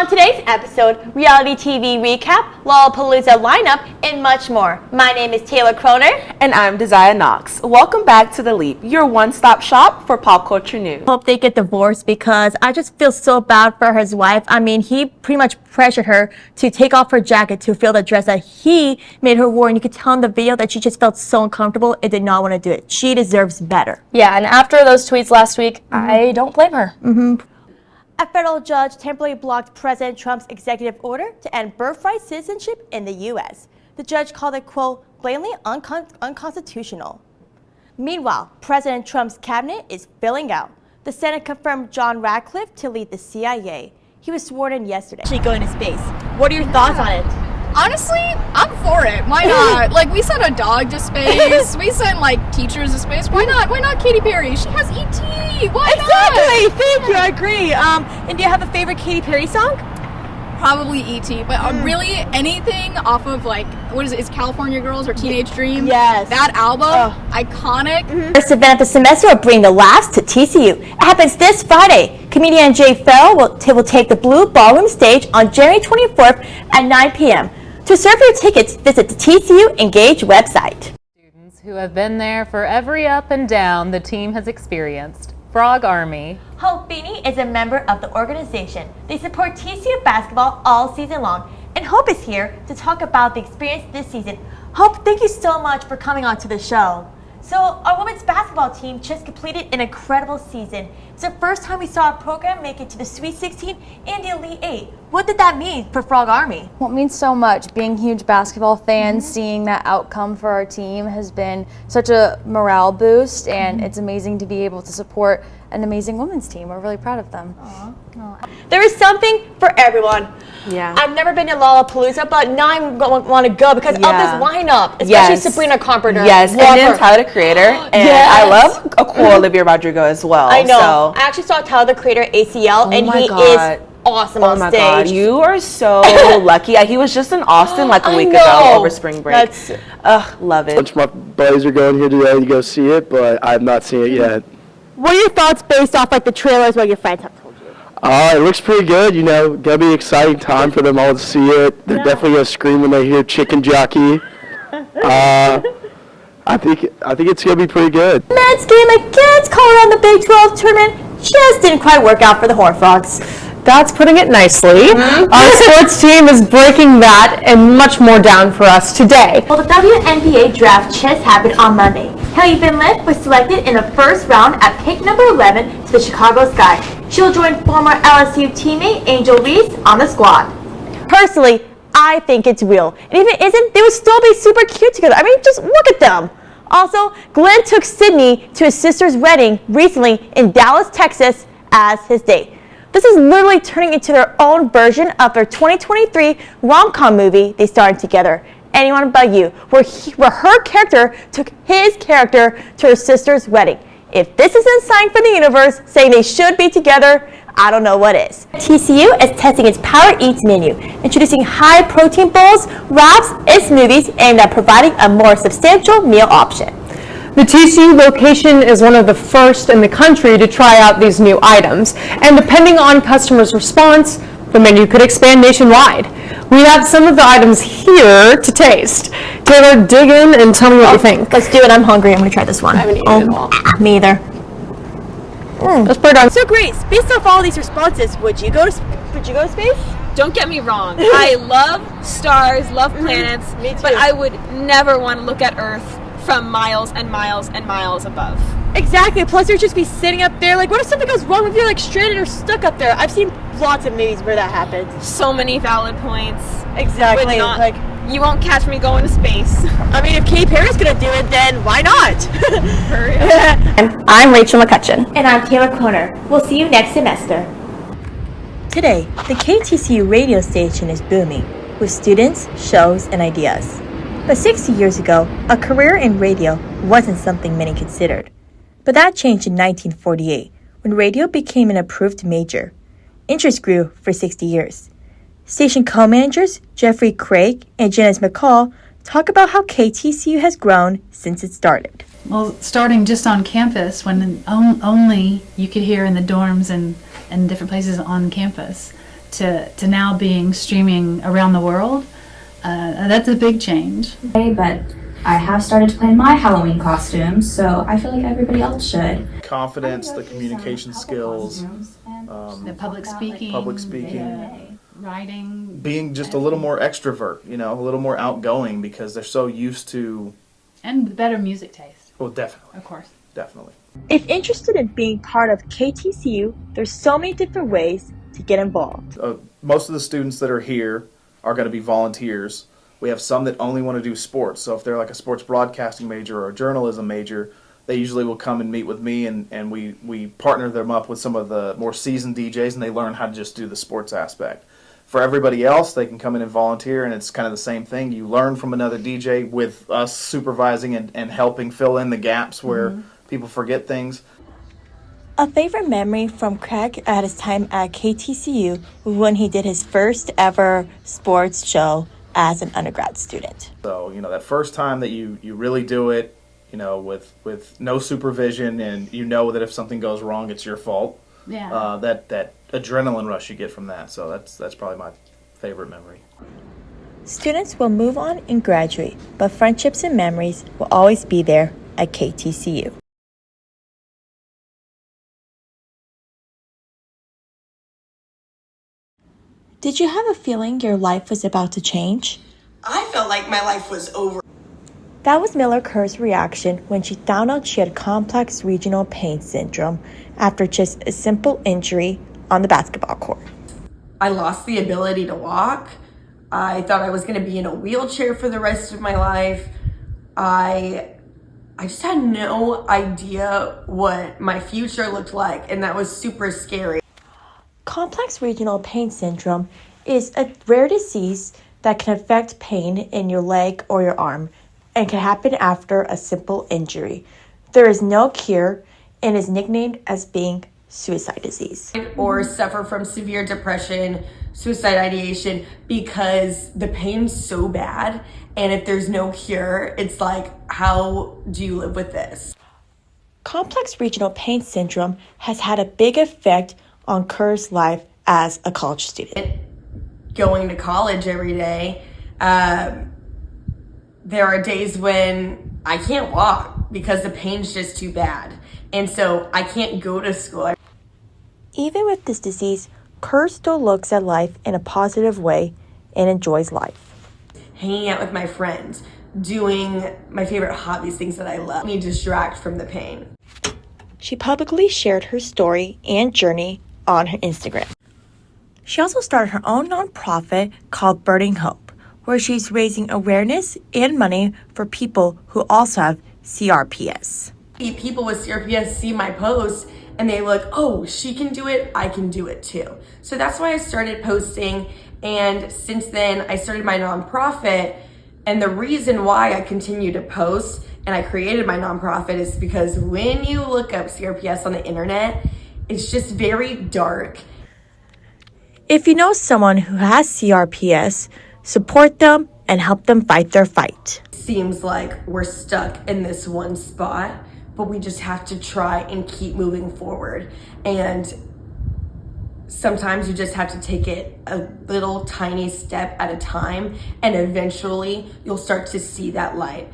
On today's episode, reality TV recap, Lollapalooza lineup, and much more. My name is Taylor Croner. And I'm Desire Knox. Welcome back to The Leap, your one-stop shop for pop culture news. Hope they get divorced because I just feel so bad for his wife. I mean, he pretty much pressured her to take off her jacket to feel the dress that he made her wear. And you could tell in the video that she just felt so uncomfortable and did not want to do it. She deserves better. Yeah, and after those tweets last week, I don't blame her. A federal judge temporarily blocked President Trump's executive order to end birthright citizenship in the U.S. The judge called it, quote, blatantly unconstitutional. Meanwhile, President Trump's cabinet is filling out. The Senate confirmed John Ratcliffe to lead the CIA. He was sworn in yesterday. Actually going to space. What are your thoughts on it? Honestly, I'm for it. Why not? Like, we sent a dog to space. We sent, like, teachers to space. Why not? Why not Katy Perry? She has E.T. Why not? Exactly. Thank you. I agree. And do you have a favorite Katy Perry song? Probably E.T. But really, anything off of, like, what is it? Is California Girls or Teenage Dream? Yes. That album, iconic. First event of the semester will bring the laughs to TCU. It happens this Friday. Comedian Jay Farrell will take the Blue Ballroom stage on January 24th at 9 p.m. To reserve your tickets, visit the TCU Engage website. Students who have been there for every up and down the team has experienced. Frog Army. Hope Beanie is a member of the organization. They support TCU basketball all season long, and Hope is here to talk about the experience this season. Hope, thank you so much for coming on to the show. So our women's basketball team just completed an incredible season. It's the first time we saw a program make it to the Sweet 16 and the Elite 8. What did that mean for Frog Army? Well, it means so much. Being huge basketball fans, seeing that outcome for our team has been such a morale boost, and it's amazing to be able to support an amazing women's team. We're really proud of them. There is something for everyone. Yeah. I've never been to Lollapalooza, but now I want to go because of this lineup, especially Yes. Sabrina Carpenter. Yes, and then Tyler, the Creator, and I love a cool Olivia Rodrigo as well. I know. So. I actually saw Tyler, the Creator, ACL, and my he God. is awesome Oh on my stage. God, you are so lucky. He was just in Austin like a week ago over spring break. Love A it. bunch of my buddies are going here today to go see it, but I have not seen it yet. What are your thoughts based off like the trailers, what your friends have told you? It looks pretty good. You know, gonna be an exciting time for them all to see it. They're definitely gonna scream when they hear Chicken Jockey. I think it's gonna be pretty good. Men's game against Colorado in the Big 12 tournament just didn't quite work out for the Horned Frogs. That's putting it nicely. Our sports team is breaking that and much more down for us today. Well, the WNBA draft just happened on Monday. Haley Finlett was selected in the first round at pick number 11 to the Chicago Sky. She will join former LSU teammate Angel Reese on the squad. Personally, I think it's real. And if it isn't, they would still be super cute together. I mean, just look at them. Also, Glenn took Sydney to his sister's wedding recently in Dallas, Texas as his date. This is literally turning into their own version of their 2023 rom-com movie they starred together, Anyone But You, where her character took his character to her sister's wedding. If this isn't a sign from the universe saying they should be together, I don't know what is. TCU is testing its Power Eats menu, introducing high-protein bowls, wraps, and smoothies aimed at providing a more substantial meal option. The TCU location is one of the first in the country to try out these new items, and depending on customers' response, the menu could expand nationwide. We have some of the items here to taste. Taylor, dig in and tell me what you think. Let's do it. I'm hungry. I'm going to try this one. I haven't eaten at all. Me either. Let's put it on. So great. Based off all these responses, would you go to space? Don't get me wrong. I love stars, love planets, Me too. but I would never want to look at Earth from miles and miles and miles above. Exactly. Plus, you'd just be sitting up there. Like, what if something goes wrong if you're like stranded or stuck up there? I've seen lots of movies where that happens. So many valid points. Exactly. Would not- Like, you won't catch me going to space. I mean, if Katy Perry's gonna do it, then why not? For real. I'm Rachel McCutcheon. And I'm Taylor Croner. We'll see you next semester. Today, the KTCU radio station is booming with students, shows, and ideas. But 60 years ago, a career in radio wasn't something many considered. But that changed in 1948 when radio became an approved major. Interest grew for 60 years. Station co-managers Jeffrey Craig and Janice McCall talk about how KTCU has grown since it started. Well, starting just on campus, when only you could hear in the dorms and different places on campus, to now being streaming around the world, that's a big change. But I have started to plan my Halloween costumes, so I feel like everybody else should. Confidence, the communication skills, The public speaking, writing. being just a little more extrovert, you know, a little more outgoing because they're so used to. And better music taste. Well, definitely. Of course. Definitely. If interested in being part of KTCU, there's so many different ways to get involved. Most of the students that are here are going to be volunteers. We have some that only want to do sports. So if they're like a sports broadcasting major or a journalism major, they usually will come and meet with me, and we partner them up with some of the more seasoned DJs, and they learn how to just do the sports aspect. For everybody else, they can come in and volunteer, and it's kind of the same thing. You learn from another DJ with us supervising and helping fill in the gaps where people forget things. A favorite memory from Craig at his time at KTCU was when he did his first ever sports show as an undergrad student. So, you know, that first time that you really do it, you know, with no supervision, and you know that if something goes wrong, it's your fault. Yeah. That adrenaline rush you get from that. So that's probably my favorite memory. Students will move on and graduate, but friendships and memories will always be there at KTCU. Did you have a feeling your life was about to change? I felt like my life was over. That was Miller Kerr's reaction when she found out she had complex regional pain syndrome after just a simple injury on the basketball court. I lost the ability to walk. I thought I was going to be in a wheelchair for the rest of my life. I just had no idea what my future looked like, and that was super scary. Complex regional pain syndrome is a rare disease that can affect pain in your leg or your arm and can happen after a simple injury. There is no cure and is nicknamed as being suicide disease. Or suffer from severe depression, suicide ideation, because the pain's so bad, and if there's no cure, it's like, how do you live with this? Complex regional pain syndrome has had a big effect on Kerr's life as a college student. Going to college every day, there are days when I can't walk because the pain's just too bad. And so I can't go to school. Even with this disease, Kerr still looks at life in a positive way and enjoys life. Hanging out with my friends, doing my favorite hobbies, things that I love, me distract from the pain. She publicly shared her story and journey on her Instagram. She also started her own nonprofit called Burning Hope, where she's raising awareness and money for people who also have CRPS. People with CRPS see my posts and they look, oh, she can do it, I can do it too. So that's why I started posting, and since then I started my nonprofit. And the reason why I continue to post and I created my nonprofit is because when you look up CRPS on the internet, it's just very dark. If you know someone who has CRPS, support them and help them fight their fight. Seems like we're stuck in this one spot, but we just have to try and keep moving forward. And sometimes you just have to take it a little tiny step at a time, and eventually you'll start to see that light.